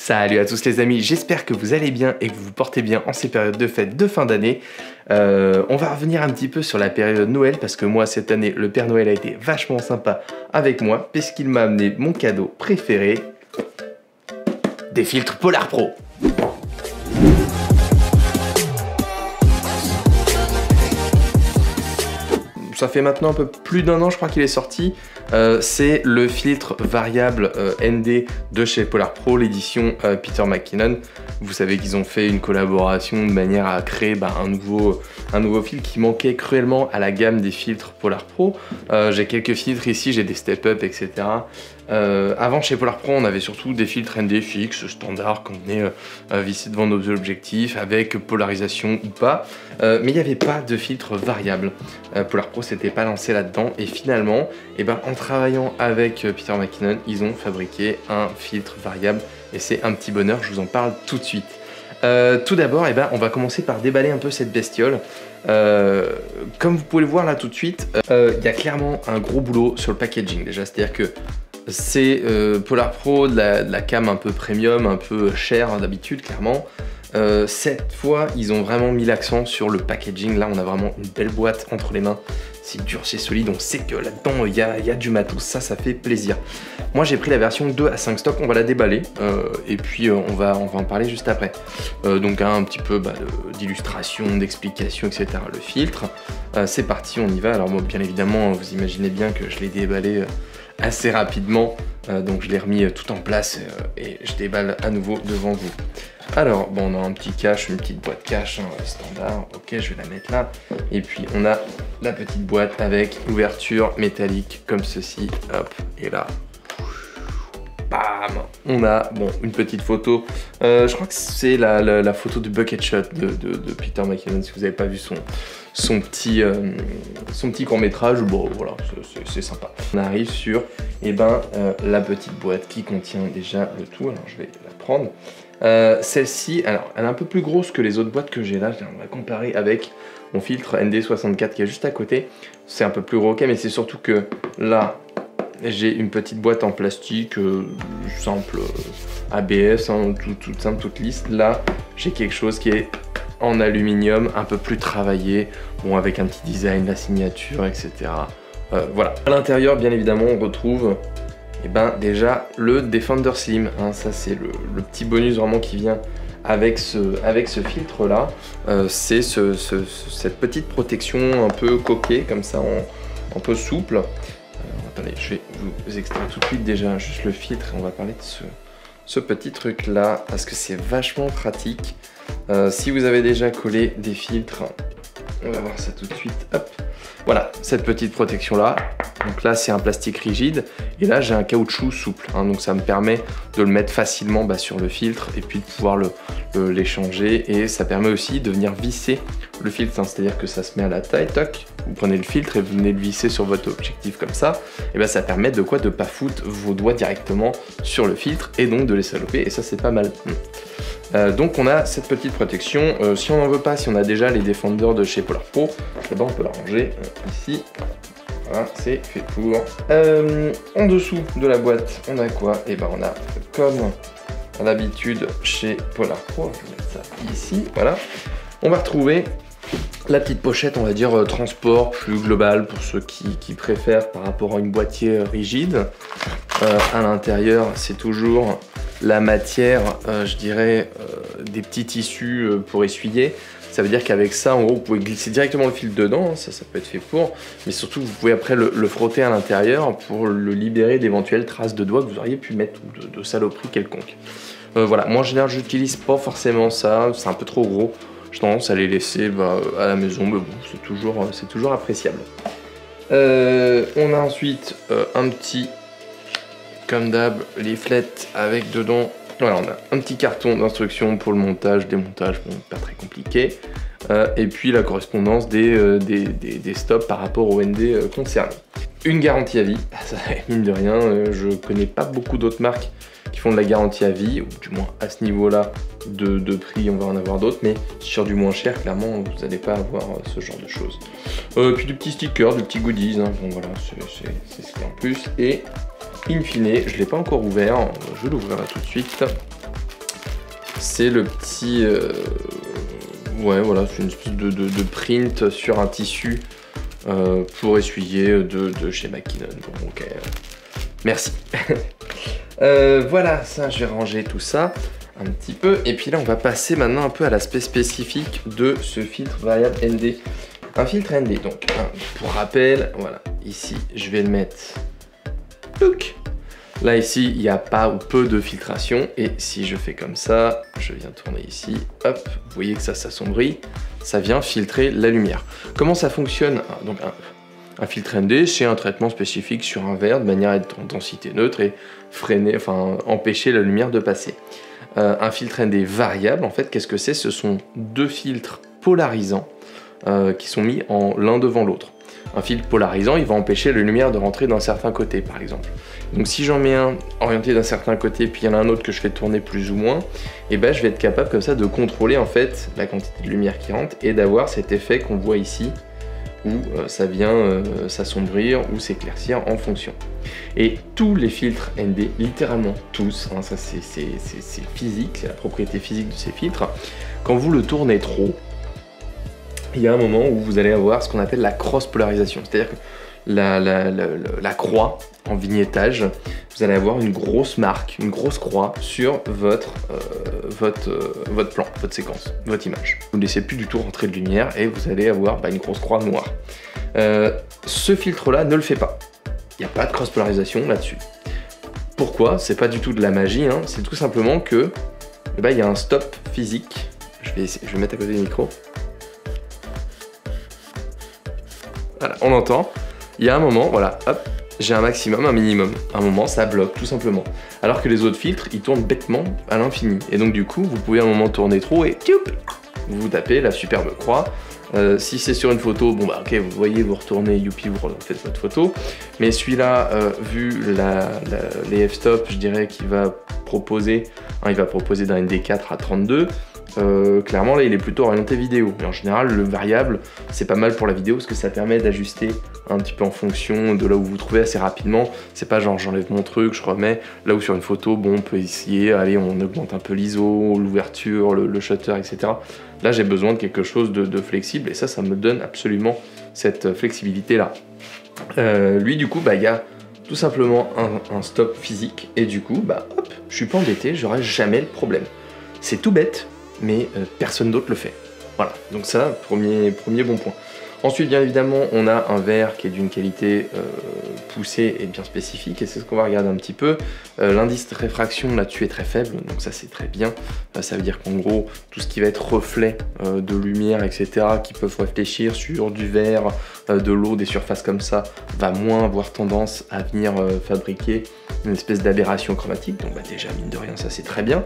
Salut à tous les amis, j'espère que vous allez bien et que vous vous portez bien en ces périodes de fête de fin d'année. On va revenir un petit peu sur la période Noël parce que moi cette année le Père Noël a été vachement sympa avec moi puisqu'il m'a amené mon cadeau préféré, des filtres Polar Pro. Ça fait maintenant un peu plus d'un an je crois qu'il est sorti. C'est le filtre variable ND de chez Polar Pro, l'édition Peter McKinnon. Vous savez qu'ils ont fait une collaboration de manière à créer un nouveau filtre qui manquait cruellement à la gamme des filtres Polar Pro. J'ai quelques filtres ici, j'ai des Step Up, etc. Avant chez Polar Pro on avait surtout des filtres ND fixes, standards, qu'on venait visser devant nos objectifs avec polarisation ou pas, mais il n'y avait pas de filtre variable. Polar Pro s'était pas lancé là-dedans et finalement, en travaillant avec Peter McKinnon, ils ont fabriqué un filtre variable et c'est un petit bonheur, je vous en parle tout de suite. Tout d'abord, on va commencer par déballer un peu cette bestiole. Comme vous pouvez le voir là tout de suite, il y a clairement un gros boulot sur le packaging déjà, c'est-à-dire que c'est Polar Pro de la cam un peu premium, un peu cher d'habitude clairement. Cette fois, ils ont vraiment mis l'accent sur le packaging. Là, on a vraiment une belle boîte entre les mains. C'est dur, c'est solide, on sait que là-dedans, il y a du matos. Ça fait plaisir. Moi, j'ai pris la version 2 à 5 stocks. On va la déballer et puis on va en parler juste après. Donc, un petit peu d'illustration, d'explication, etc. Le filtre. C'est parti, on y va. Alors, moi, bien évidemment, vous imaginez bien que je l'ai déballé assez rapidement. Donc, je l'ai remis tout en place et je déballe à nouveau devant vous. Alors, bon, on a un petit cache, une petite boîte cache standard, ok, je vais la mettre là. Et puis, on a la petite boîte avec l'ouverture métallique comme ceci, hop, et là, bam, on a, une petite photo. Je crois que c'est la photo du bucket shot de Peter McKinnon, si vous n'avez pas vu son petit court-métrage, voilà, c'est sympa. On arrive sur, la petite boîte qui contient déjà le tout, alors je vais la prendre. Celle-ci, alors elle est un peu plus grosse que les autres boîtes que j'ai là, on va comparer avec mon filtre ND64 qui est juste à côté. C'est un peu plus gros, ok, mais c'est surtout que là, j'ai une petite boîte en plastique, simple, ABS, toute simple, toute lisse. Là, j'ai quelque chose qui est en aluminium, un peu plus travaillé, avec un petit design, la signature, etc. Voilà. À l'intérieur, bien évidemment, on retrouve déjà le Defender Slim, ça c'est le petit bonus vraiment qui vient avec ce filtre là. C'est cette petite protection un peu coquée comme ça, un peu souple. Attendez, je vais vous extraire tout de suite déjà juste le filtre et on va parler de ce petit truc là parce que c'est vachement pratique. Si vous avez déjà collé des filtres, on va voir ça tout de suite, hop. Voilà, cette pettoute protection là. Donc là, c'est un plastique rigide. Et là, j'ai un caoutchouc souple. Donc ça me permet de le mettre facilement sur le filtre et puis de pouvoir l'échanger. Et ça permet aussi de venir visser le filtre. C'est-à-dire que ça se met à la taille, toc. Vous prenez le filtre et vous venez le visser sur votre objectif comme ça. Et ça permet de pas foutre vos doigts directement sur le filtre et donc de les saloper. Et ça, c'est pas mal. Donc on a cette petite protection. Si on n'en veut pas, si on a déjà les Defender de chez Polar Pro, on peut la ranger ici. Voilà, c'est fait pour. En dessous de la boîte, on a quoi? On a, comme à l'habitude chez Polar Pro, je vais mettre ça ici, voilà. On va retrouver la petite pochette, on va dire, transport plus global pour ceux qui préfèrent par rapport à une boîtier rigide. À l'intérieur, c'est toujours la matière, je dirais, des petits tissus pour essuyer. Ça veut dire qu'avec ça, en gros, vous pouvez glisser directement le fil dedans, ça peut être fait pour, mais surtout, vous pouvez après le frotter à l'intérieur pour le libérer d'éventuelles traces de doigts que vous auriez pu mettre ou de saloperies quelconques. Voilà, moi en général, j'utilise pas forcément ça, c'est un peu trop gros. J'ai tendance à les laisser à la maison, mais bon, c'est toujours appréciable. On a ensuite un petit, comme d'hab, leaflet avec dedans. Voilà, on a un petit carton d'instructions pour le montage, démontage, pas très compliqué. Et puis la correspondance des stops par rapport au ND concerné. Une garantie à vie, ça, mine de rien, je connais pas beaucoup d'autres marques qui font de la garantie à vie, ou du moins à ce niveau-là de prix, on va en avoir d'autres, mais sur du moins cher, clairement, vous n'allez pas avoir ce genre de choses. Puis du petits stickers, du petits goodies, voilà, c'est ce qu'il y a en plus. Et in fine, je ne l'ai pas encore ouvert, je l'ouvrirai tout de suite. c'est le petit... ouais, voilà, c'est une espèce de print sur un tissu pour essuyer de chez McKinnon. Bon, ok, merci. Voilà, ça, je vais ranger tout ça un petit peu. Et puis là, on va passer maintenant un peu à l'aspect spécifique de ce filtre variable ND. Un filtre ND, donc, pour rappel, voilà, ici, je vais le mettre... Touc. Là, ici, il n'y a pas ou peu de filtration. Et si je fais comme ça, je viens tourner ici, hop, vous voyez que ça s'assombrit, ça vient filtrer la lumière. Comment ça fonctionne? Donc, un filtre ND, c'est un traitement spécifique sur un verre de manière à être en densité neutre et freiner, enfin, empêcher la lumière de passer. Un filtre ND variable, en fait, qu'est-ce que c'est? Ce sont deux filtres polarisants qui sont mis l'un devant l'autre. Un filtre polarisant, il va empêcher la lumière de rentrer d'un certain côté, par exemple. Donc si j'en mets un orienté d'un certain côté, puis il y en a un autre que je fais tourner plus ou moins, et ben je vais être capable comme ça de contrôler en fait la quantité de lumière qui rentre et d'avoir cet effet qu'on voit ici, où ça vient s'assombrir ou s'éclaircir en fonction. Et tous les filtres ND, littéralement tous, hein, ça c'est physique, c'est la propriété physique de ces filtres, quand vous le tournez trop, il y a un moment où vous allez avoir ce qu'on appelle la cross-polarisation, c'est-à-dire que la croix en vignettage, vous allez avoir une grosse marque, une grosse croix sur votre plan, votre séquence, votre image. Vous ne laissez plus du tout rentrer de lumière et vous allez avoir une grosse croix noire. Ce filtre-là ne le fait pas. Il n'y a pas de cross-polarisation là-dessus. Pourquoi? C'est pas du tout de la magie, hein. C'est tout simplement que il y a un stop physique. Je vais mettre à côté du micro. Voilà, on l'entend. Il y a un moment, voilà, hop, j'ai un maximum, un minimum. À un moment, ça bloque, tout simplement. Alors que les autres filtres, ils tournent bêtement à l'infini. Et donc, du coup, vous pouvez à un moment tourner trop et vous tapez la superbe croix. Si c'est sur une photo, bon bah ok, vous voyez, vous retournez, youpi, vous faites votre photo. Mais celui-là, vu les f-stop, je dirais qu'il va proposer, il va proposer d'un ND4 à 32. Clairement là il est plutôt orienté vidéo, mais en général le variable c'est pas mal pour la vidéo parce que ça permet d'ajuster un petit peu en fonction de là où vous vous trouvez assez rapidement. C'est pas genre j'enlève mon truc, je remets, là où sur une photo bon on peut essayer, allez on augmente un peu l'ISO, l'ouverture, le shutter, etc. Là j'ai besoin de quelque chose de flexible et ça me donne absolument cette flexibilité là. Lui du coup il y a tout simplement un stop physique et du coup hop, je suis pas embêté, j'aurai jamais le problème. C'est tout bête, mais personne d'autre le fait. Voilà, donc ça, premier bon point. Ensuite, bien évidemment, on a un verre qui est d'une qualité poussée et bien spécifique, et c'est ce qu'on va regarder un petit peu. L'indice de réfraction là-dessus est très faible, donc ça c'est très bien. Ça veut dire qu'en gros, tout ce qui va être reflet de lumière, etc., qui peuvent réfléchir sur du verre, de l'eau, des surfaces comme ça, va moins avoir tendance à venir fabriquer une espèce d'aberration chromatique. Donc déjà, mine de rien, ça c'est très bien.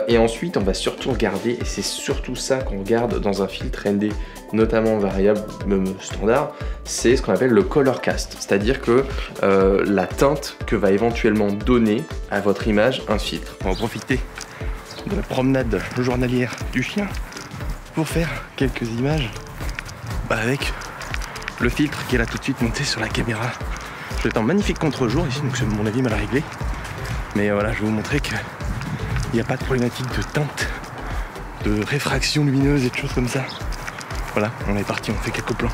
Et ensuite, on va surtout regarder, et c'est surtout ça qu'on regarde dans un filtre ND, notamment variable, même standard, c'est ce qu'on appelle le color cast, c'est-à-dire que la teinte que va éventuellement donner à votre image un filtre. On va profiter de la promenade journalière du chien pour faire quelques images avec le filtre qui est là tout de suite monté sur la caméra. Je vais être en magnifique contre-jour ici, donc c'est mon avis mal réglé, mais voilà, je vais vous montrer qu'il n'y a pas de problématique de teinte, de réfraction lumineuse et de choses comme ça. Voilà, on est parti, on fait quelques plans.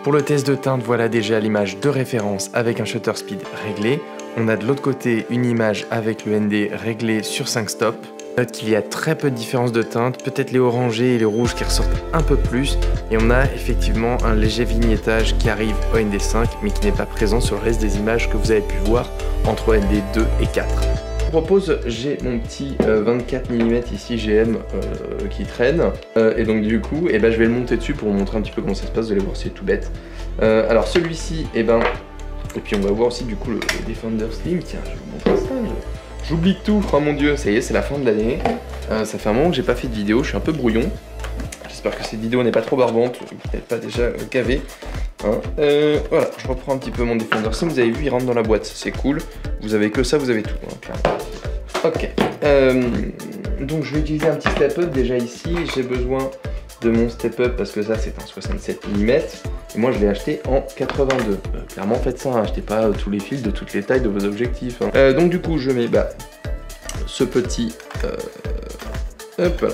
Pour le test de teinte, voilà déjà l'image de référence avec un shutter speed réglé. On a de l'autre côté une image avec le ND réglé sur 5 stops. Note qu'il y a très peu de différence de teinte, peut-être les orangés et les rouges qui ressortent un peu plus, et on a effectivement un léger vignettage qui arrive au ND5 mais qui n'est pas présent sur le reste des images que vous avez pu voir entre ND2 et 4. Je vous propose, j'ai mon petit 24 mm ici GM qui traîne, et donc du coup je vais le monter dessus pour vous montrer un petit peu comment ça se passe, vous allez voir c'est tout bête. Alors celui-ci, et puis on va voir aussi du coup le Defender Slim, tiens je vais vous montrer ça. J'oublie tout, oh mon dieu, ça y est, c'est la fin de l'année. Ça fait un moment que j'ai pas fait de vidéo, je suis un peu brouillon. J'espère que cette vidéo n'est pas trop barbante, que vous n'êtes pas déjà gavé. Hein. Voilà, je reprends un petit peu mon Defender Slim, vous avez vu, il rentre dans la boîte, c'est cool. Vous avez que ça, vous avez tout. Hein, ok. Donc je vais utiliser un petit step-up. Déjà ici, j'ai besoin de mon step-up parce que ça c'est un 67 mm. Et moi je l'ai acheté en 82. Clairement faites ça, hein, achetez pas tous les fils de toutes les tailles de vos objectifs. Hein. Donc du coup je mets ce petit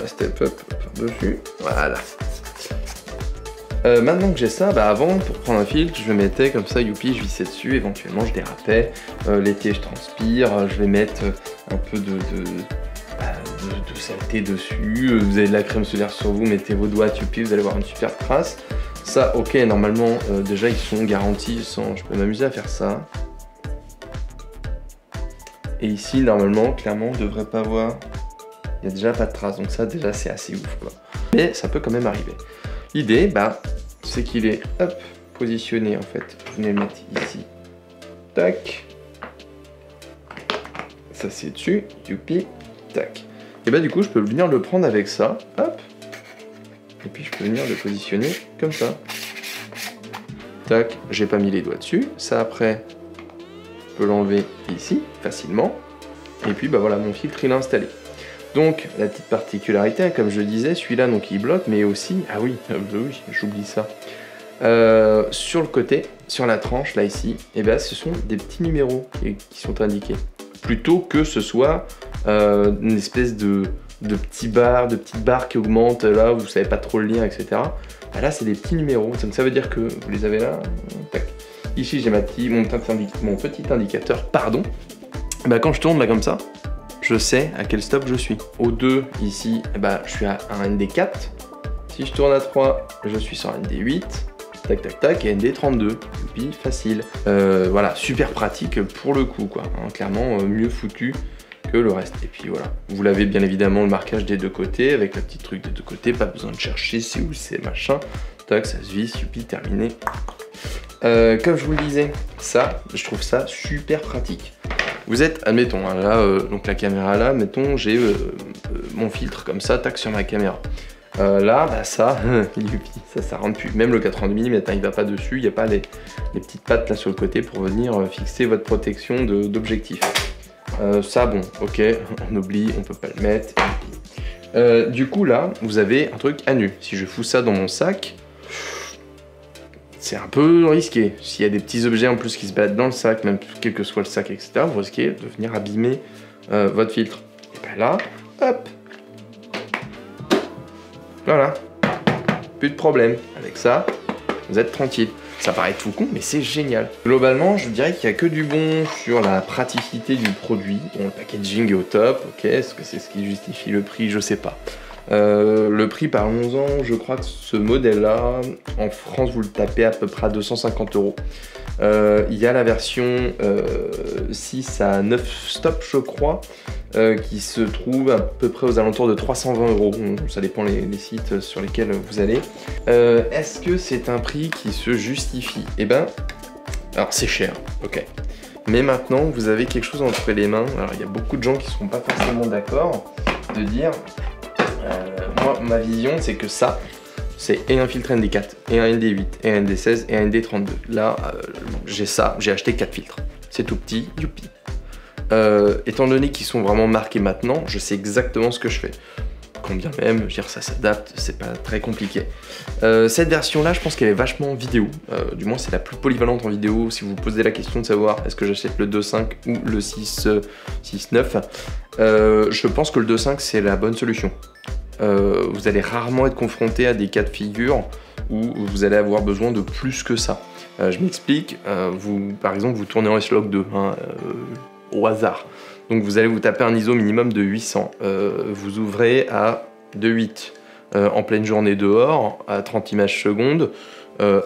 step-up par-dessus. Voilà. Maintenant que j'ai ça, avant pour prendre un filtre, je mettais comme ça, youpi, je vissais dessus, éventuellement je dérapais. L'été je transpire, je vais mettre un peu de saleté dessus. Vous avez de la crème solaire sur vous, mettez vos doigts, youpi, vous allez avoir une super trace. Ça, ok, normalement, déjà ils sont garantis, je peux m'amuser à faire ça. Et ici, normalement, clairement, on devrait pas voir, il n'y a déjà pas de trace, donc ça déjà c'est assez ouf quoi. Mais ça peut quand même arriver. L'idée, c'est qu'il est, positionné en fait. Vous venez le mettre ici. Tac. Ça c'est dessus. Youpi. Tac. Et du coup, je peux venir le prendre avec ça. Hop. Et puis je peux venir le positionner comme ça. Tac. J'ai pas mis les doigts dessus. Ça après, je peux l'enlever ici facilement. Et puis voilà, mon filtre il est installé. Donc la petite particularité, comme je disais, celui-là donc il bloque, mais aussi, oui, j'oublie ça. Sur le côté, sur la tranche là ici, ce sont des petits numéros qui sont indiqués. Plutôt que ce soit une espèce de petites barres qui augmentent là, vous savez pas trop le lire, etc. Là c'est des petits numéros, donc ça veut dire que vous les avez là. Tac. Ici j'ai mon petit indicateur, pardon. Quand je tourne là comme ça, je sais à quel stop je suis. Au 2, ici, je suis à un ND4. Si je tourne à 3, je suis sur un ND8. Tac, tac, tac, et ND32. Puis facile. Voilà, super pratique pour le coup, quoi. Hein, clairement, mieux foutu que le reste. Et puis voilà. Vous l'avez bien évidemment le marquage des deux côtés, avec le petit truc des deux côtés. Pas besoin de chercher c'est où c'est, machin. Tac, ça se visse, youpi, terminé. Comme je vous le disais, ça, je trouve ça super pratique. Vous êtes, admettons, hein, là, donc la caméra là, mettons, j'ai mon filtre comme ça, tac, sur ma caméra. Là, ça, youpi, ça rentre plus. Même le 82 mm, il va pas dessus, il n'y a pas les petites pattes là sur le côté pour venir fixer votre protection d'objectif. Ça, bon, ok, on oublie, on peut pas le mettre. Du coup, là, vous avez un truc à nu. Si je fous ça dans mon sac, c'est un peu risqué. S'il y a des petits objets en plus qui se baladent dans le sac, même quel que soit le sac, etc., vous risquez de venir abîmer votre filtre. Et là, hop, voilà, plus de problème. Avec ça, vous êtes tranquille. Ça paraît tout con, mais c'est génial. Globalement, je dirais qu'il n'y a que du bon sur la praticité du produit. Bon, le packaging est au top, ok, est-ce que c'est ce qui justifie le prix? Je sais pas. Le prix, parlons-en, je crois que ce modèle-là, en France, vous le tapez à peu près à 250 €. Il y a la version 6 à 9 stops, je crois, qui se trouve à peu près aux alentours de 320 €. Ça dépend les sites sur lesquels vous allez. Est-ce que c'est un prix qui se justifie? Alors c'est cher, ok. Mais maintenant, vous avez quelque chose entre les mains. Alors il y a beaucoup de gens qui ne seront pas forcément d'accord de dire... moi, ma vision, c'est que ça, c'est et un filtre ND4, et un ND8, et un ND16, et un ND32. Là, j'ai ça, j'ai acheté 4 filtres. C'est tout petit, youpi. Étant donné qu'ils sont vraiment marqués maintenant, je sais exactement ce que je fais. Quand bien même, je veux dire, ça s'adapte, c'est pas très compliqué. Cette version-là, je pense qu'elle est vachement vidéo. Du moins, c'est la plus polyvalente en vidéo. Si vous vous posez la question de savoir est-ce que j'achète le 2.5 ou le 6.9, je pense que le 2.5, c'est la bonne solution. Vous allez rarement être confronté à des cas de figure où vous allez avoir besoin de plus que ça. Je m'explique, par exemple, vous tournez en S-Log 2, au hasard. Donc vous allez vous taper un ISO minimum de 800. Vous ouvrez à 2.8 en pleine journée dehors, à 30 images secondes.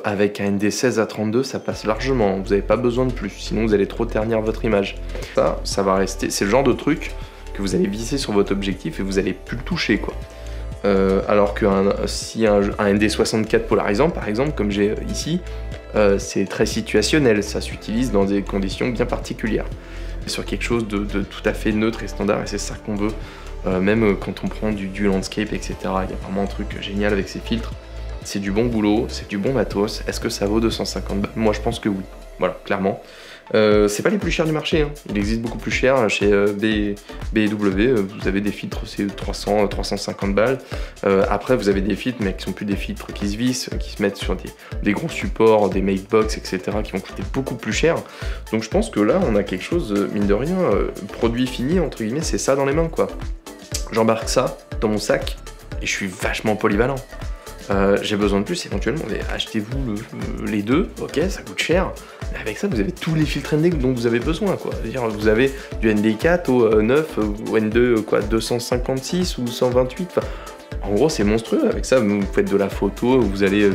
Avec un ND16 à 32, ça passe largement. Vous n'avez pas besoin de plus, sinon vous allez trop ternir votre image. Ça va rester. C'est le genre de truc que vous allez visser sur votre objectif et vous allez plus le toucher, quoi. Alors que si un ND64 polarisant, par exemple, comme j'ai ici, c'est très situationnel. Ça s'utilise dans des conditions bien particulières. Sur quelque chose de tout à fait neutre et standard, et c'est ça qu'on veut, même quand on prend du landscape, etc. Il y a vraiment un truc génial avec ces filtres. C'est du bon boulot, c'est du bon matos. Est-ce que ça vaut 250 balles? Moi je pense que oui, voilà, clairement. C'est pas les plus chers du marché, hein. Il existe beaucoup plus cher chez BW, vous avez des filtres, c'est 300, 350 balles. Après vous avez des filtres, mais qui sont plus des filtres qui se vissent, qui se mettent sur des gros supports, des matebox, etc., qui vont coûter beaucoup plus cher. Donc je pense que là on a quelque chose, mine de rien, produit fini, entre guillemets, c'est ça dans les mains, quoi. J'embarque ça dans mon sac et je suis vachement polyvalent. J'ai besoin de plus éventuellement, mais achetez-vous les deux, ok, ça coûte cher, mais avec ça vous avez tous les filtres ND dont vous avez besoin, quoi. C'est-à-dire, vous avez du ND4 au 9, au N2 quoi, 256 ou 128, enfin, en gros c'est monstrueux. Avec ça vous faites de la photo, vous allez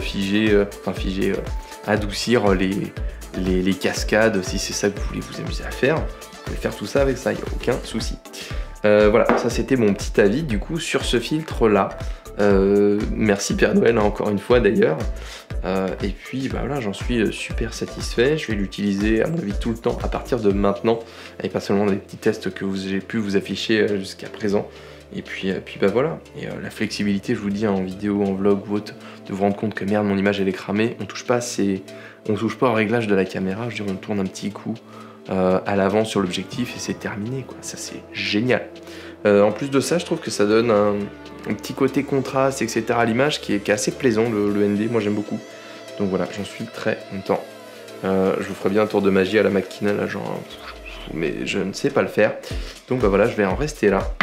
adoucir les cascades si c'est ça que vous voulez vous amuser à faire. Vous pouvez faire tout ça avec ça, il n'y a aucun souci. Voilà, ça c'était mon petit avis du coup sur ce filtre là. Merci Père Noël encore une fois d'ailleurs. Et puis bah, voilà, j'en suis super satisfait. Je vais l'utiliser à mon avis tout le temps à partir de maintenant, et pas seulement des petits tests que j'ai pu vous afficher jusqu'à présent. Et puis bah voilà, et la flexibilité, je vous dis, en vidéo, en vlog ou autre, de vous rendre compte que merde, mon image elle est cramée, on touche pas au réglage de la caméra, je veux dire, on tourne un petit coup à l'avant sur l'objectif et c'est terminé, quoi. Ça c'est génial. En plus de ça, je trouve que ça donne un petit côté contraste, etc. à l'image qui est assez plaisant, le ND, moi j'aime beaucoup. Donc voilà, j'en suis très content. Je vous ferai bien un tour de magie à la Mackinnon, là, genre, mais je ne sais pas le faire. Donc bah voilà, je vais en rester là.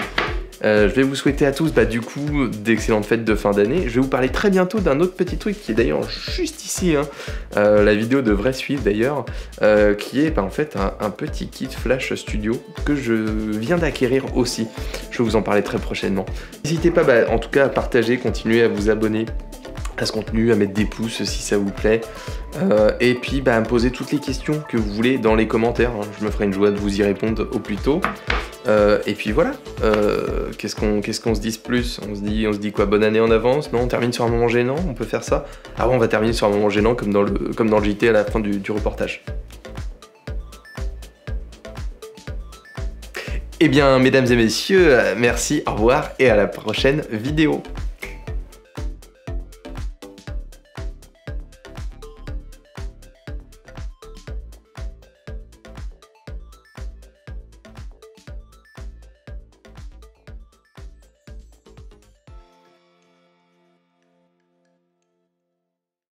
Je vais vous souhaiter à tous du coup d'excellentes fêtes de fin d'année. Je vais vous parler très bientôt d'un autre petit truc qui est d'ailleurs juste ici, hein. La vidéo devrait suivre d'ailleurs, qui est en fait un petit kit Flash Studio que je viens d'acquérir aussi. Je vais vous en parler très prochainement. N'hésitez pas en tout cas à partager, continuer à vous abonner à ce contenu, à mettre des pouces si ça vous plaît, et puis à me poser toutes les questions que vous voulez dans les commentaires, hein. Je me ferai une joie de vous y répondre au plus tôt. Et puis voilà, qu'est-ce qu'on se dit plus? On se dit quoi? Bonne année en avance? Non, on termine sur un moment gênant? On peut faire ça? Ah ouais, on va terminer sur un moment gênant comme dans le JT à la fin du reportage. Eh bien, mesdames et messieurs, merci, au revoir et à la prochaine vidéo.